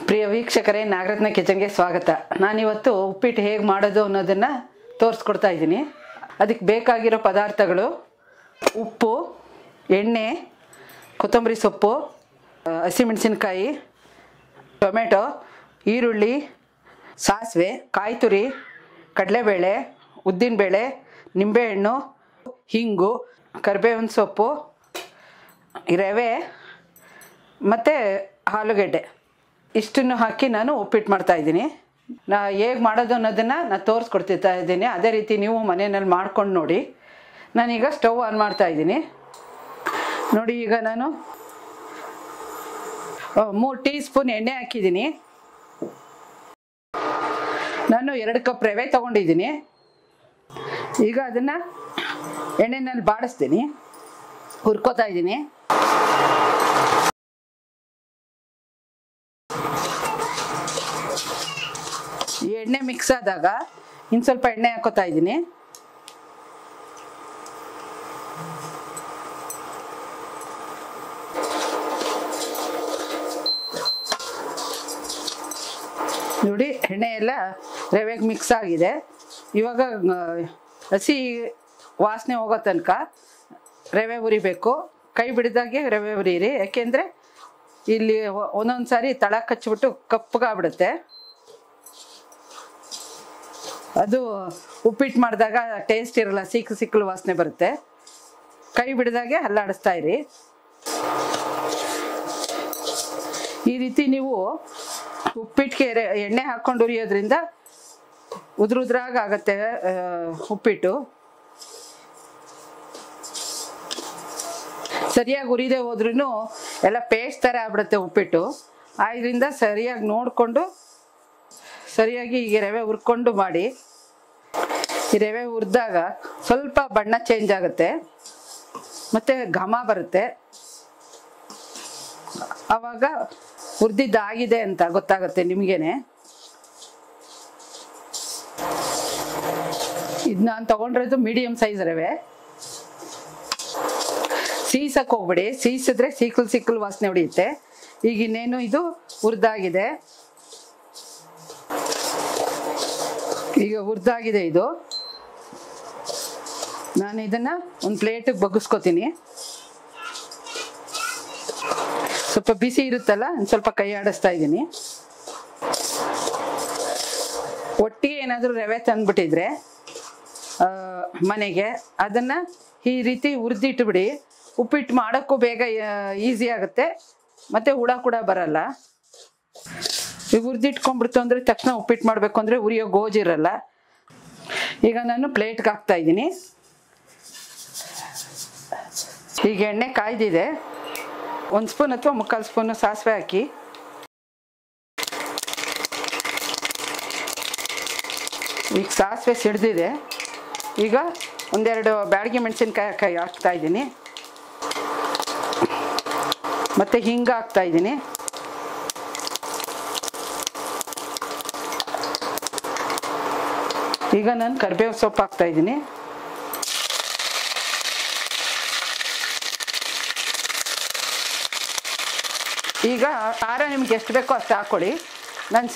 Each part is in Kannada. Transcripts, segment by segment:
ಪ್ರಿಯ ವೀಕ್ಷಕರೇ, ನಾಗರತ್ನ ಕಿಚನ್ಗೆ ಸ್ವಾಗತ. ನಾನಿವತ್ತು ಉಪ್ಪಿಟ್ಟು ಹೇಗೆ ಮಾಡೋದು ಅನ್ನೋದನ್ನು ತೋರಿಸ್ಕೊಡ್ತಾ ಇದ್ದೀನಿ. ಅದಕ್ಕೆ ಬೇಕಾಗಿರೋ ಪದಾರ್ಥಗಳು: ಉಪ್ಪು, ಎಣ್ಣೆ, ಕೊತ್ತಂಬರಿ ಸೊಪ್ಪು, ಹಸಿಮೆಣಸಿನ್ಕಾಯಿ, ಟೊಮೆಟೊ, ಈರುಳ್ಳಿ, ಸಾಸಿವೆ, ಕಾಯಿ ತುರಿ, ಕಡಲೆಬೇಳೆ, ಉದ್ದಿನಬೇಳೆ, ನಿಂಬೆಹಣ್ಣು, ಹಿಂಗು, ಕರಿಬೇವಿನ ಸೊಪ್ಪು, ರವೆ ಮತ್ತು ಆಲೂಗೆಡ್ಡೆ ಇಷ್ಟನ್ನು ಹಾಕಿ ನಾನು ಉಪ್ಪಿಟ್ಟು ಮಾಡ್ತಾಯಿದ್ದೀನಿ. ಹೇಗೆ ಮಾಡೋದು ಅನ್ನೋದನ್ನು ನಾನು ತೋರಿಸ್ಕೊಡ್ತಾ ಇದ್ದೀನಿ. ಅದೇ ರೀತಿ ನೀವು ಮನೆಯಲ್ಲಿ ಮಾಡ್ಕೊಂಡು ನೋಡಿ. ನಾನೀಗ ಸ್ಟವ್ ಆನ್ ಮಾಡ್ತಾಯಿದ್ದೀನಿ. ನೋಡಿ, ಈಗ ನಾನು 3 ಟೀ ಸ್ಪೂನ್ ಎಣ್ಣೆ ಹಾಕಿದ್ದೀನಿ. ನಾನು 2 ಕಪ್ ರವೆ ತೊಗೊಂಡಿದ್ದೀನಿ. ಈಗ ಅದನ್ನು ಎಣ್ಣೆನಲ್ಲಿ ಬಾಡಿಸ್ತೀನಿ, ಹುರ್ಕೋತಾ ಇದ್ದೀನಿ. ಈ ಎಣ್ಣೆ ಮಿಕ್ಸ್ ಆದಾಗ ಇನ್ನು ಸ್ವಲ್ಪ ಎಣ್ಣೆ ಹಾಕೋತಾ ಇದ್ದೀನಿ. ನೋಡಿ, ಎಣ್ಣೆ ಎಲ್ಲ ರವೆಗೆ ಮಿಕ್ಸ್ ಆಗಿದೆ. ಇವಾಗ ಹಸಿ ವಾಸನೆ ಹೋಗೋ ತನಕ ರವೆ ಹುರಿಬೇಕು. ಕೈ ಬಿಡಿದಾಗೆ ರವೆ ಹುರಿಯಿರಿ, ಯಾಕೆಂದರೆ ಇಲ್ಲಿ ಒಂದೊಂದು ಸಾರಿ ತಳ ಕಚ್ಚಿಬಿಟ್ಟು ಕಪ್ಪಗಾಗ್ಬಿಡುತ್ತೆ. ಅದು ಉಪ್ಪಿಟ್ಟು ಮಾಡಿದಾಗ ಟೇಸ್ಟ್ ಇರಲ್ಲ, ಸಿಕ್ಕಲು ವಾಸನೆ ಬರುತ್ತೆ. ಕೈ ಬಿಡಿದಾಗೆ ಅಲ್ಲಾಡಿಸ್ತಾ ಇರಿ. ಈ ರೀತಿ ನೀವು ಉಪ್ಪಿಟ್ಟಿಗೆ ಎಣ್ಣೆ ಹಾಕ್ಕೊಂಡು ಹುರಿಯೋದ್ರಿಂದ ಉದ್ರಾಗ ಆಗುತ್ತೆ ಉಪ್ಪಿಟ್ಟು. ಸರಿಯಾಗಿ ಹುರಿದೇ ಹೋದ್ರೂ ಎಲ್ಲ ಪೇಸ್ಟ್ ಥರ ಆಗ್ಬಿಡುತ್ತೆ ಉಪ್ಪಿಟ್ಟು. ಆದ್ದರಿಂದ ಸರಿಯಾಗಿ ನೋಡಿಕೊಂಡು ಸರಿಯಾಗಿ ಈ ರವೆ ಹುರ್ಕೊಂಡು ಮಾಡಿ. ಈ ರವೆ ಹುರಿದಾಗ ಸ್ವಲ್ಪ ಬಣ್ಣ ಚೇಂಜ್ ಆಗುತ್ತೆ ಮತ್ತು ಘಮ ಬರುತ್ತೆ. ಆವಾಗ ಹುರಿದಿದ್ದಾಗಿದೆ ಅಂತ ಗೊತ್ತಾಗುತ್ತೆ ನಿಮಗೇನೆ. ಇದು ನಾನು ತೊಗೊಂಡಿರೋದು ಮೀಡಿಯಮ್ ಸೈಜ್ ರವೆ. ಸೀಸಕ್ಕೆ ಹೋಗ್ಬಿಡಿ, ಸೀಸಿದ್ರೆ ಸಿಕ್ಕಲು ವಾಸನೆ ಹೊಡೆಯುತ್ತೆ. ಈಗ ಇನ್ನೇನು ಇದು ಹುರಿದಾಗಿದೆ. ಈಗ ಹುರಿದಾಗಿದೆ ಇದು. ನಾನು ಇದನ್ನು ಒಂದು ಪ್ಲೇಟಿಗೆ ಬಗ್ಗಿಸ್ಕೊತೀನಿ. ಸ್ವಲ್ಪ ಬಿಸಿ ಇರುತ್ತಲ್ಲ, ಒಂದು ಸ್ವಲ್ಪ ಕೈ ಆಡಿಸ್ತಾ ಇದ್ದೀನಿ. ಒಟ್ಟಿಗೆ ಏನಾದರೂ ರವೆ ತಂದುಬಿಟ್ಟಿದ್ರೆ ಮನೆಗೆ ಅದನ್ನು ಈ ರೀತಿ ಹುರಿದಿಟ್ಬಿಡಿ. ಉಪ್ಪಿಟ್ಟು ಮಾಡೋಕ್ಕೂ ಬೇಗ ಈಸಿ ಆಗುತ್ತೆ ಮತ್ತು ಹುಳ ಕೂಡ ಬರಲ್ಲ. ಈಗ ಹುರಿದಿಟ್ಕೊಂಡ್ಬಿಡ್ತು ಅಂದರೆ ತಕ್ಷಣ ಉಪ್ಪಿಟ್ಟು ಮಾಡಬೇಕು ಅಂದರೆ ಉರಿಯೋ ಗೋಜಿರಲ್ಲ. ಈಗ ನಾನು ಪ್ಲೇಟ್ಗೆ ಹಾಕ್ತಾಯಿದ್ದೀನಿ. ಈಗ ಎಣ್ಣೆ ಕಾಯ್ದಿದೆ. 1 ಸ್ಪೂನ್ ಅಥವಾ 3/4 ಸ್ಪೂನು ಸಾಸಿವೆ ಹಾಕಿ. ಈಗ ಸಾಸಿವೆ ಸಿಡ್ದಿದೆ. ಈಗ 1-2 ಬ್ಯಾಡಗಿ ಮೆಣಸಿನ್ಕಾಯಿ ಹಾಕ್ತಾಯಿದ್ದೀನಿ. ಮತ್ತು ಹಿಂಗೆ ಹಾಕ್ತಾಯಿದ್ದೀನಿ. ಈಗ ನಾನು ಕರಿಬೇವು ಸೊಪ್ಪು ಹಾಕ್ತಾಯಿದ್ದೀನಿ. ಈಗ ಖಾರ ನಿಮ್ಗೆ ಎಷ್ಟು ಬೇಕೋ ಅಷ್ಟು ಹಾಕ್ಕೊಳ್ಳಿ. ನಾನು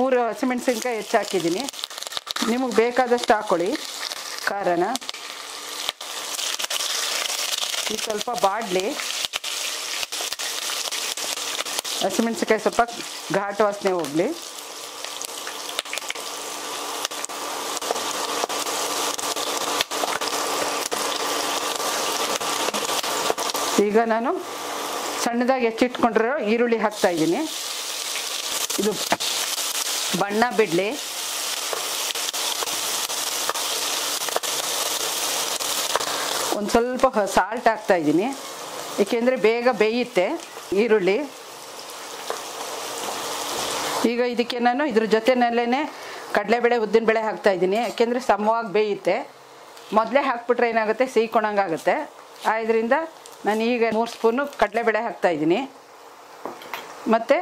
3 ಹಸಿಮೆಣಸಿನ್ಕಾಯಿ ಹೆಚ್ಚು ಹಾಕಿದ್ದೀನಿ. ನಿಮಗೆ ಬೇಕಾದಷ್ಟು ಹಾಕ್ಕೊಳ್ಳಿ ಖಾರನ. ಈಗ ಸ್ವಲ್ಪ ಬಾಡಲಿ. ಹಸಿಮೆಣಸಿನ್ಕಾಯಿ ಸ್ವಲ್ಪ ಘಾಟ್ ವಾಸನೆ ಹೋಗಲಿ. ಈಗ ನಾನು ಸಣ್ಣದಾಗಿ ಹೆಚ್ಚಿಟ್ಕೊಂಡಿರೋ ಈರುಳ್ಳಿ ಹಾಕ್ತಾಯಿದ್ದೀನಿ. ಇದು ಬಣ್ಣ ಬಿಡಲಿ. ಒಂದು ಸ್ವಲ್ಪ ಸಾಲ್ಟ್ ಹಾಕ್ತಾಯಿದ್ದೀನಿ, ಏಕೆಂದರೆ ಬೇಗ ಬೇಯುತ್ತೆ ಈರುಳ್ಳಿ. ಈಗ ಇದಕ್ಕೆ ನಾನು ಇದ್ರ ಜೊತೆಯಲ್ಲೇ ಕಡಲೆಬೇಳೆ, ಉದ್ದಿನಬೇಳೆ ಹಾಕ್ತಾಯಿದ್ದೀನಿ, ಯಾಕೆಂದರೆ ಸಮವಾಗಿ ಬೇಯುತ್ತೆ. ಮೊದಲೇ ಹಾಕ್ಬಿಟ್ರೆ ಏನಾಗುತ್ತೆ, ಸೀಕೊಳಂಗಾಗುತ್ತೆ. ಆದ್ದರಿಂದ ನಾನು ಈಗ 3 ಸ್ಪೂನು ಕಡಲೆಬೇಳೆ ಹಾಕ್ತಾಯಿದ್ದೀನಿ ಮತ್ತು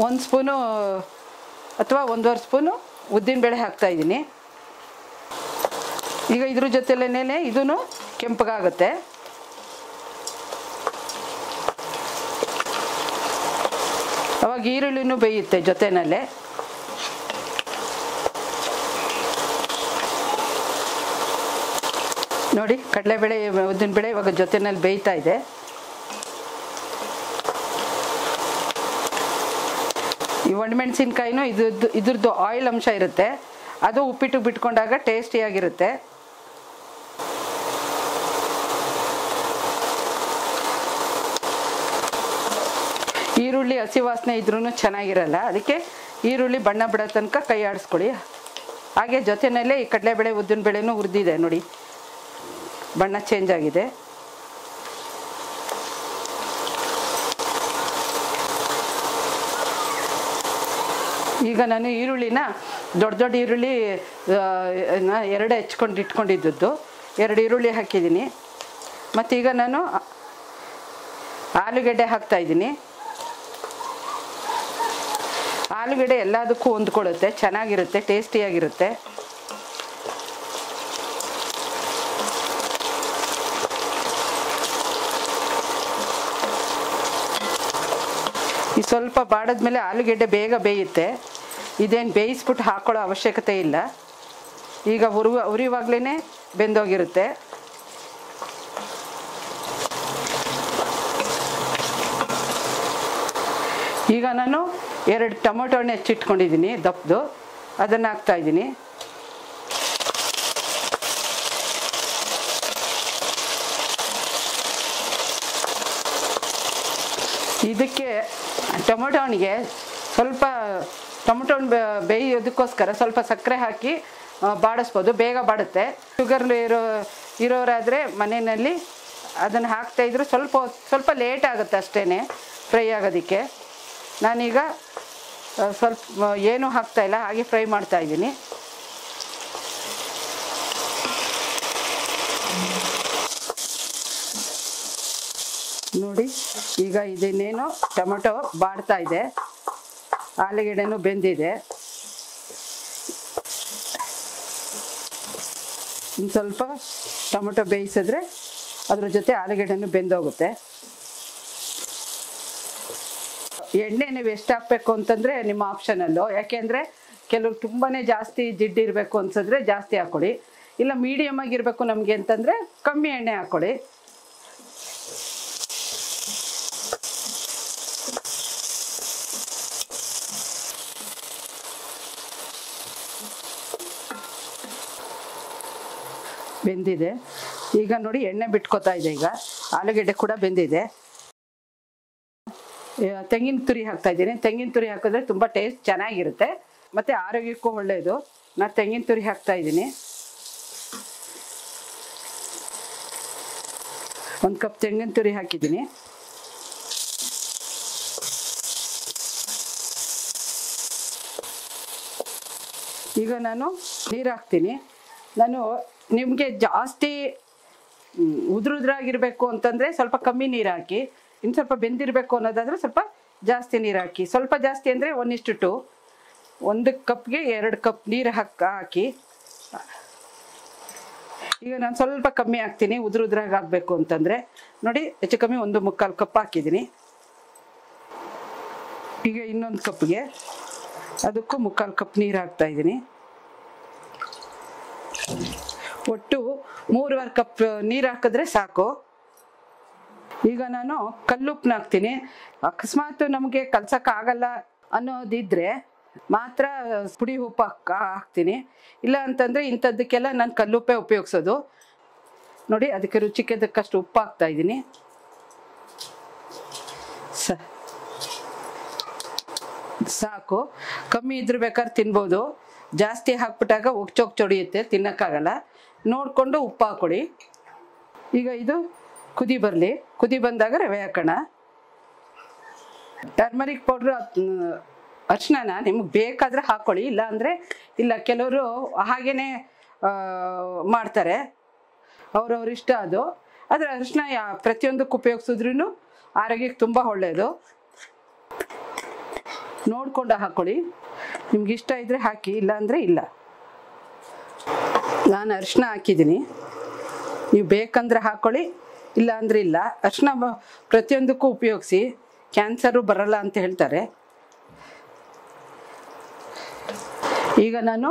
1 ಸ್ಪೂನು ಅಥವಾ 1.5 ಸ್ಪೂನು ಉದ್ದಿನಬೇಳೆ ಹಾಕ್ತಾಯಿದ್ದೀನಿ. ಈಗ ಇದ್ರ ಜೊತೆಲೇ ಇದೂ ಕೆಂಪಗಾಗುತ್ತೆ. ಅವಾಗ ಈರುಳ್ಳಿನೂ ಬೇಯುತ್ತೆ ಜೊತೆನಲ್ಲೇ. ನೋಡಿ ಕಡಲೆಬೇಳೆ ಉದ್ದಿನಬೇಳೆ ಇವಾಗ ಜೊತೆನಲ್ಲಿ ಬೇಯ್ತಾ ಇದೆ. ಈ ಒಣಮೆಣಸಿನ್ಕಾಯಿನೂ ಇದ್ರದ್ದು ಆಯಿಲ್ ಅಂಶ ಇರುತ್ತೆ, ಅದು ಉಪ್ಪಿಟ್ಟು ಬಿಟ್ಕೊಂಡಾಗ ಟೇಸ್ಟಿಯಾಗಿರುತ್ತೆ. ಈರುಳ್ಳಿ ಹಸಿ ವಾಸನೆ ಇದ್ರೂ ಚೆನ್ನಾಗಿರಲ್ಲ, ಅದಕ್ಕೆ ಈರುಳ್ಳಿ ಬಣ್ಣ ಬಿಡೋ ತನಕ ಕೈ ಆಡಿಸ್ಕೊಳ್ಳಿ. ಹಾಗೆ ಜೊತೆಯಲ್ಲೇ ಈ ಕಡಲೆಬೇಳೆ ಉದ್ದಿನಬೇಳೆನೂ ಹುರಿದಿದೆ ನೋಡಿ, ಬಣ್ಣ ಚೇಂಜ್ ಆಗಿದೆ. ಈಗ ನಾನು ಈರುಳ್ಳಿನ ದೊಡ್ಡ ದೊಡ್ಡ ಈರುಳ್ಳಿ 2 ಹೆಚ್ಕೊಂಡು ಇಟ್ಕೊಂಡಿದ್ದದ್ದು 2 ಈರುಳ್ಳಿ ಹಾಕಿದ್ದೀನಿ. ಮತ್ತು ಈಗ ನಾನು ಆಲೂಗೆಡ್ಡೆ ಹಾಕ್ತಾಯಿದ್ದೀನಿ. ಆಲೂಗೆಡ್ಡೆ ಎಲ್ಲದಕ್ಕೂ ಹೊಂದ್ಕೊಳ್ಳುತ್ತೆ, ಚೆನ್ನಾಗಿರುತ್ತೆ, ಟೇಸ್ಟಿಯಾಗಿರುತ್ತೆ. ಈ ಸ್ವಲ್ಪ ಬಾಡಿದ್ಮೇಲೆ ಆಲೂಗೆಡ್ಡೆ ಬೇಗ ಬೇಯುತ್ತೆ, ಇದೇನು ಬೇಯಿಸ್ಬಿಟ್ಟು ಹಾಕೊಳ್ಳೋ ಅವಶ್ಯಕತೆ ಇಲ್ಲ. ಈಗ ಉರಿವಾಗಲೇ ಬೆಂದೋಗಿರುತ್ತೆ. ಈಗ ನಾನು 2 ಟೊಮೊಟೊ ಹಣ್ಣು ಹೆಚ್ಚಿಟ್ಕೊಂಡಿದ್ದೀನಿ ದಪ್ಪದು, ಅದನ್ನು ಹಾಕ್ತಾಯಿದ್ದೀನಿ. ಇದಕ್ಕೆ ಟೊಮೊಟೊ ಹಣ್ಣಿಗೆ ಸ್ವಲ್ಪ ಟೊಮೊಟೊ ಹಣ್ಣು ಬೇಯೋದಕ್ಕೋಸ್ಕರ ಸ್ವಲ್ಪ ಸಕ್ಕರೆ ಹಾಕಿ ಬಾಡಿಸ್ಬೋದು, ಬೇಗ ಬಾಡುತ್ತೆ. ಶುಗರ್ ಇರೋರಾದರೆ ಮನೆಯಲ್ಲಿ ಅದನ್ನು ಹಾಕ್ತಾಯಿದ್ರು ಸ್ವಲ್ಪ ಲೇಟ್ ಆಗುತ್ತೆ ಅಷ್ಟೇ ಫ್ರೈ ಆಗೋದಕ್ಕೆ. ನಾನೀಗ ಸ್ವಲ್ಪ ಏನೂ ಹಾಕ್ತಾಯಿಲ್ಲ, ಹಾಗೆ ಫ್ರೈ ಮಾಡ್ತಾಯಿದ್ದೀನಿ. ನೋಡಿ ಈಗ ಇದನ್ನೇನು ಟೊಮೊಟೊ ಬಾಡ್ತಾ ಇದೆ, ಆಲೂಗೆಡ್ಡೆನೂ ಬೆಂದಿದೆ. ಇನ್ನು ಸ್ವಲ್ಪ ಟೊಮೊಟೊ ಬೇಯಿಸಿದ್ರೆ ಅದ್ರ ಜೊತೆ ಆಲೂಗೆಡ್ಡೆನೂ ಬೆಂದೋಗುತ್ತೆ. ಎಣ್ಣೆ ನೀವು ಎಷ್ಟು ಹಾಕಬೇಕು ಅಂತಂದರೆ ನಿಮ್ಮ ಆಪ್ಷನಲ್ಲು, ಯಾಕೆಂದರೆ ಕೆಲವರು ತುಂಬಾ ಜಾಸ್ತಿ ಜಿಡ್ಡಿರಬೇಕು ಅನ್ಸಿದ್ರೆ ಜಾಸ್ತಿ ಹಾಕ್ಕೊಳ್ಳಿ, ಇಲ್ಲ ಮೀಡಿಯಮ್ ಆಗಿರಬೇಕು ನಮಗೆ ಅಂತಂದರೆ ಕಮ್ಮಿ ಎಣ್ಣೆ ಹಾಕ್ಕೊಳ್ಳಿ. ಬೆಂದಿದೆ ಈಗ ನೋಡಿ, ಎಣ್ಣೆ ಬಿಟ್ಕೋತಾ ಇದೆ. ಈಗ ಆಲೂಗೆಡ್ಡೆ ಕೂಡ ಬೆಂದಿದೆ. ತೆಂಗಿನ ತುರಿ ಹಾಕ್ತಾ ಇದ್ದೀನಿ. ತೆಂಗಿನ ತುರಿ ಹಾಕಿದ್ರೆ ತುಂಬ ಟೇಸ್ಟ್ ಚೆನ್ನಾಗಿರುತ್ತೆ ಮತ್ತು ಆರೋಗ್ಯಕ್ಕೂ ಒಳ್ಳೆಯದು. ನಾನು ತೆಂಗಿನ ತುರಿ ಹಾಕ್ತಾ ಇದ್ದೀನಿ. 1 ಕಪ್ ತೆಂಗಿನ ತುರಿ ಹಾಕಿದ್ದೀನಿ. ಈಗ ನಾನು ನೀರು ಹಾಕ್ತೀನಿ. ನಾನು ನಿಮಗೆ ಜಾಸ್ತಿ ಉದುರಾಗಿರಬೇಕು ಅಂತಂದರೆ ಸ್ವಲ್ಪ ಕಮ್ಮಿ ನೀರು ಹಾಕಿ, ಇನ್ನು ಸ್ವಲ್ಪ ಬೆಂದಿರಬೇಕು ಅನ್ನೋದಾದರೆ ಸ್ವಲ್ಪ ಜಾಸ್ತಿ ನೀರು ಹಾಕಿ. ಸ್ವಲ್ಪ ಜಾಸ್ತಿ ಅಂದರೆ 1:2, 1 ಕಪ್ಗೆ 2 ಕಪ್ ನೀರು ಹಾಕಿ. ಈಗ ನಾನು ಸ್ವಲ್ಪ ಕಮ್ಮಿ ಹಾಕ್ತೀನಿ, ಉದುರಾಗಿ ಆಗಬೇಕು ಅಂತಂದರೆ. ನೋಡಿ ಹೆಚ್ಚು ಕಮ್ಮಿ 1 ಕಪ್ ಹಾಕಿದ್ದೀನಿ. ಈಗ ಇನ್ನೊಂದು ಕಪ್ಗೆ ಅದಕ್ಕೂ 1/4 ಕಪ್ ನೀರು ಹಾಕ್ತಾಯಿದ್ದೀನಿ. ಒಟ್ಟು 3.25 ಕಪ್ ನೀರು ಹಾಕಿದ್ರೆ ಸಾಕು. ಈಗ ನಾನು ಕಲ್ಲುಪ್ಪನ್ನ ಹಾಕ್ತೀನಿ. ಅಕಸ್ಮಾತ್ ನಮಗೆ ಕಲ್ಸೋಕ್ಕಾಗಲ್ಲ ಅನ್ನೋದಿದ್ದರೆ ಮಾತ್ರ ಪುಡಿ ಉಪ್ಪು ಹಾಕ್ತೀನಿ, ಇಲ್ಲ ಅಂತಂದರೆ ಇಂಥದ್ದಕ್ಕೆಲ್ಲ ನಾನು ಕಲ್ಲುಪ್ಪೇ ಉಪಯೋಗಿಸೋದು. ನೋಡಿ ಅದಕ್ಕೆ ರುಚಿಗೆ ತಕ್ಕಷ್ಟು ಉಪ್ಪು ಹಾಕ್ತಾಯಿದ್ದೀನಿ. ಸಾಕು, ಕಮ್ಮಿ ಇದ್ರೆ ಬೇಕಾದ್ರೆ ತಿನ್ಬೋದು, ಜಾಸ್ತಿ ಹಾಕ್ಬಿಟ್ಟಾಗ ಒಗ್ಚೊಡಿಯುತ್ತೆ, ತಿನ್ನೋಕ್ಕಾಗಲ್ಲ. ನೋಡಿಕೊಂಡು ಉಪ್ಪು ಹಾಕ್ಕೊಡಿ. ಈಗ ಇದು ಕುದಿ ಬರಲಿ, ಕುದಿ ಬಂದಾಗ ರವೆ ಹಾಕೋಣ. ಟರ್ಮರಿಕ್ ಪೌಡ್ರು ಅರಿಶಿನ ನಿಮ್ಗೆ ಬೇಕಾದರೆ ಹಾಕ್ಕೊಳ್ಳಿ, ಇಲ್ಲ ಅಂದರೆ ಇಲ್ಲ. ಕೆಲವರು ಹಾಗೇ ಮಾಡ್ತಾರೆ, ಅವ್ರವ್ರ ಇಷ್ಟ ಅದು. ಆದರೆ ಅರಿಶಿನ ಪ್ರತಿಯೊಂದಕ್ಕೆ ಉಪಯೋಗಿಸಿದ್ರೂ ಆರೋಗ್ಯಕ್ಕೆ ತುಂಬ ಒಳ್ಳೆಯದು. ನೋಡಿಕೊಂಡು ಹಾಕ್ಕೊಳ್ಳಿ, ನಿಮ್ಗೆ ಇಷ್ಟ ಇದ್ದರೆ ಹಾಕಿ, ಇಲ್ಲ ಅಂದರೆ ಇಲ್ಲ. ನಾನು ಅರಿಶಿನ ಹಾಕಿದ್ದೀನಿ, ನೀವು ಬೇಕಂದ್ರೆ ಹಾಕ್ಕೊಳ್ಳಿ, ಇಲ್ಲ ಅಂದರೆ ಇಲ್ಲ. ಅರಿಶಿನ ಪ್ರತಿಯೊಂದಕ್ಕೂ ಉಪಯೋಗಿಸಿ, ಕ್ಯಾನ್ಸರು ಬರಲ್ಲ ಅಂತ ಹೇಳ್ತಾರೆ. ಈಗ ನಾನು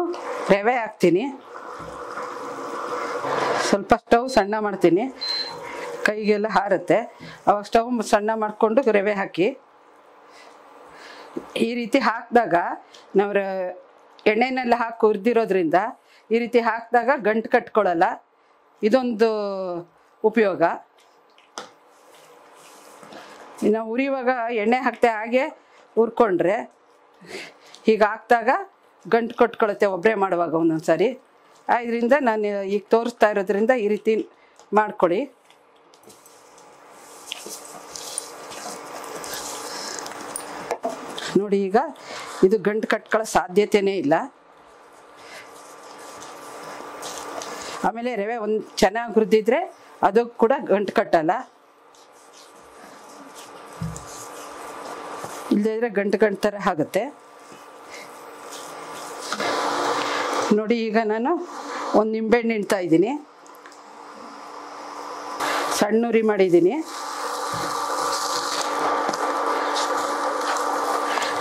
ರವೆ ಹಾಕ್ತೀನಿ. ಸ್ವಲ್ಪ ಸ್ಟವ್ ಸಣ್ಣ ಮಾಡ್ತೀನಿ, ಕೈಗೆಲ್ಲ ಹಾರುತ್ತೆ. ಅವಾಗ ಸ್ಟವ್ ಸಣ್ಣ ಮಾಡಿಕೊಂಡು ರವೆ ಹಾಕಿ ಈ ರೀತಿ ಹಾಕಿದಾಗ ನಾವು ಎಣ್ಣೆನೆಲ್ಲ ಹಾಕಿ ಹುರಿದಿರೋದ್ರಿಂದ ಈ ರೀತಿ ಹಾಕಿದಾಗ ಗಂಟು ಕಟ್ಕೊಳ್ಳಲ್ಲ. ಇದೊಂದು ಉಪಯೋಗ. ನಾವು ಉರಿಯುವಾಗ ಎಣ್ಣೆ ಹಾಕ್ತೆ ಹಾಗೆ ಹುರ್ಕೊಂಡ್ರೆ ಹೀಗೆ ಹಾಕಿದಾಗ ಗಂಟು ಕಟ್ಕೊಳ್ಳುತ್ತೆ ಒಬ್ಬರೇ ಮಾಡುವಾಗ ಒಂದೊಂದು ಸಾರಿ. ಇದರಿಂದ ನಾನು ಈಗ ತೋರಿಸ್ತಾ ಇರೋದ್ರಿಂದ ಈ ರೀತಿ ಮಾಡ್ಕೊಳ್ಳಿ. ನೋಡಿ, ಈಗ ಇದು ಗಂಟು ಕಟ್ಕೊಳ್ಳೋ ಸಾಧ್ಯತೆಯೇ ಇಲ್ಲ. ಆಮೇಲೆ ರವೆ ಒಂದು ಚೆನ್ನಾಗಿ ಹುರಿದಿದ್ರೆ ಅದು ಕೂಡ ಗಂಟು ಕಟ್ಟಲ್ಲ. ಇಲ್ಲದಿದ್ರೆ ಗಂಟು ಥರ ಆಗುತ್ತೆ. ನೋಡಿ, ಈಗ ನಾನು ಒಂದು ನಿಂಬೆಹಣ್ಣು ಹಿಂಡ್ತಾ ಇದ್ದೀನಿ. ಸಣ್ಣ ಉರಿ ಮಾಡಿದ್ದೀನಿ.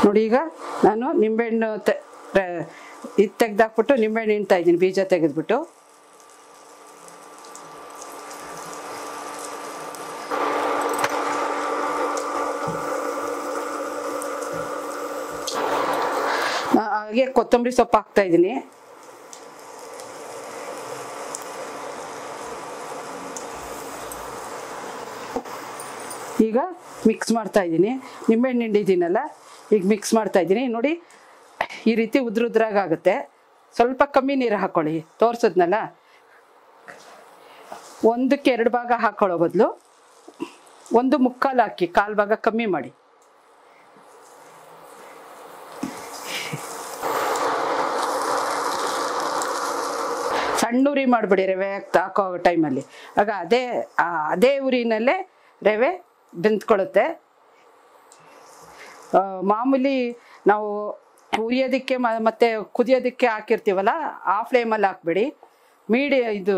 ನೋಡಿ, ಈಗ ನಾನು ನಿಂಬೆಹಣ್ಣು ಇದು ತೆಗೆದಾಕ್ಬಿಟ್ಟು ನಿಂಬೆಹಣ್ಣು ಹಿಂಡ್ತಾ ಇದ್ದೀನಿ, ಬೀಜ ತೆಗೆದ್ಬಿಟ್ಟು. ಹಾಗೆ ಕೊತ್ತಂಬರಿ ಸೊಪ್ಪು ಹಾಕ್ತಾ ಇದ್ದೀನಿ. ಈಗ ಮಿಕ್ಸ್ ಮಾಡ್ತಾ ಇದ್ದೀನಿ. ನಿಂಬೆಹಣ್ಣು ಹಿಂಡಿದ್ದೀನಲ್ಲ, ಈಗ ಮಿಕ್ಸ್ ಮಾಡ್ತಾ ಇದ್ದೀನಿ. ನೋಡಿ, ಈ ರೀತಿ ಉದ್ರಾಗುತ್ತೆ. ಸ್ವಲ್ಪ ಕಮ್ಮಿ ನೀರು ಹಾಕ್ಕೊಳ್ಳಿ. ತೋರಿಸಿದ್ನಲ್ಲ, 1ಕ್ಕೆ 2 ಭಾಗ ಹಾಕೊಳ್ಳೋ ಬದಲು 1/4 ಹಾಕಿ, 1/4 ಭಾಗ ಕಮ್ಮಿ ಮಾಡಿ. ಸಣ್ಣ ಉರಿ ಮಾಡಿಬಿಡಿ ರವೆ ಹಾಕೋ ಟೈಮಲ್ಲಿ. ಆಗ ಅದೇ ಉರಿನಲ್ಲೇ ರವೆ ಬೆಂದ್ಕೊಳ್ಳುತ್ತೆ. ಮಾಮೂಲಿ ನಾವು ಹುರಿಯೋದಕ್ಕೆ ಮತ್ತು ಕುದಿಯೋದಕ್ಕೆ ಹಾಕಿರ್ತೀವಲ್ಲ, ಆ ಫ್ಲೇಮಲ್ಲಿ ಹಾಕ್ಬೇಡಿ. ಇದು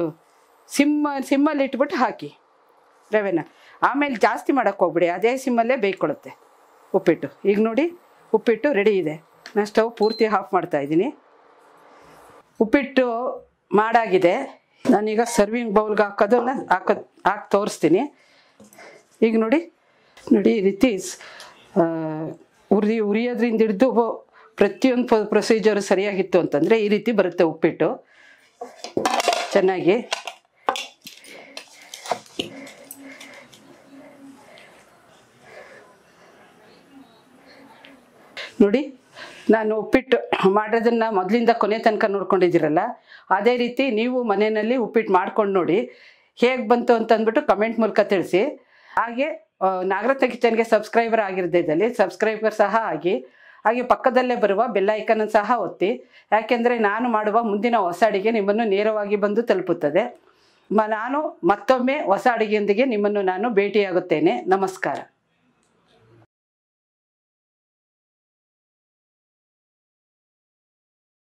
ಸಿಮ್ಮಲ್ಲಿ ಇಟ್ಬಿಟ್ಟು ಹಾಕಿ ರವೆನ. ಆಮೇಲೆ ಜಾಸ್ತಿ ಮಾಡೋಕ್ಕೆ ಹೋಗ್ಬಿಡಿ, ಅದೇ ಸಿಮ್ಮಲ್ಲೇ ಬೇಯ್ಕೊಳ್ಳುತ್ತೆ ಉಪ್ಪಿಟ್ಟು. ಈಗ ನೋಡಿ, ಉಪ್ಪಿಟ್ಟು ರೆಡಿ ಇದೆ. ನಾನು ಸ್ಟವ್ ಪೂರ್ತಿ ಆಫ್ ಮಾಡ್ತಾಯಿದ್ದೀನಿ. ಉಪ್ಪಿಟ್ಟು ಮಾಡಾಗಿದೆ. ನಾನೀಗ ಸರ್ವಿಂಗ್ ಬೌಲ್ಗೆ ಹಾಕಿ ತೋರಿಸ್ತೀನಿ. ಈಗ ನೋಡಿ, ಈ ರೀತಿ ಉರಿಯೋದ್ರಿಂದ ಹಿಡಿದು ಪ್ರತಿಯೊಂದು ಪ್ರೊಸೀಜರು ಸರಿಯಾಗಿತ್ತು ಅಂತಂದರೆ ಈ ರೀತಿ ಬರುತ್ತೆ ಉಪ್ಪಿಟ್ಟು ಚೆನ್ನಾಗಿ. ನೋಡಿ, ನಾನು ಉಪ್ಪಿಟ್ಟು ಮಾಡೋದನ್ನು ಮೊದಲಿಂದ ಕೊನೆ ತನಕ ನೋಡ್ಕೊಂಡಿದ್ದೀರಲ್ಲ, ಅದೇ ರೀತಿ ನೀವು ಮನೆಯಲ್ಲಿ ಉಪ್ಪಿಟ್ಟು ಮಾಡ್ಕೊಂಡು ನೋಡಿ ಹೇಗೆ ಬಂತು ಅಂತಂದ್ಬಿಟ್ಟು ಕಮೆಂಟ್ ಮೂಲಕ ತಿಳಿಸಿ. ಹಾಗೆ ನಾಗರತ್ನ ಕಿಚನ್ಗೆ ಸಬ್ಸ್ಕ್ರೈಬರ್ ಆಗಿರೋದ್ರಲ್ಲಿ ಸಬ್ಸ್ಕ್ರೈಬರ್ ಸಹ ಆಗಿ, ಹಾಗೆ ಪಕ್ಕದಲ್ಲೇ ಬರುವ ಬೆಲ್ ಐಕನ್ ಸಹ ಒತ್ತಿ. ಯಾಕೆಂದರೆ ನಾನು ಮಾಡುವ ಮುಂದಿನ ಹೊಸ ಅಡಿಗೆ ನಿಮ್ಮನ್ನು ನೇರವಾಗಿ ಬಂದು ತಲುಪುತ್ತದೆ. ನಾನು ಮತ್ತೊಮ್ಮೆ ಹೊಸ ಅಡಿಗೆಯೊಂದಿಗೆ ನಿಮ್ಮನ್ನು ನಾನು ಭೇಟಿಯಾಗುತ್ತೇನೆ. ನಮಸ್ಕಾರ.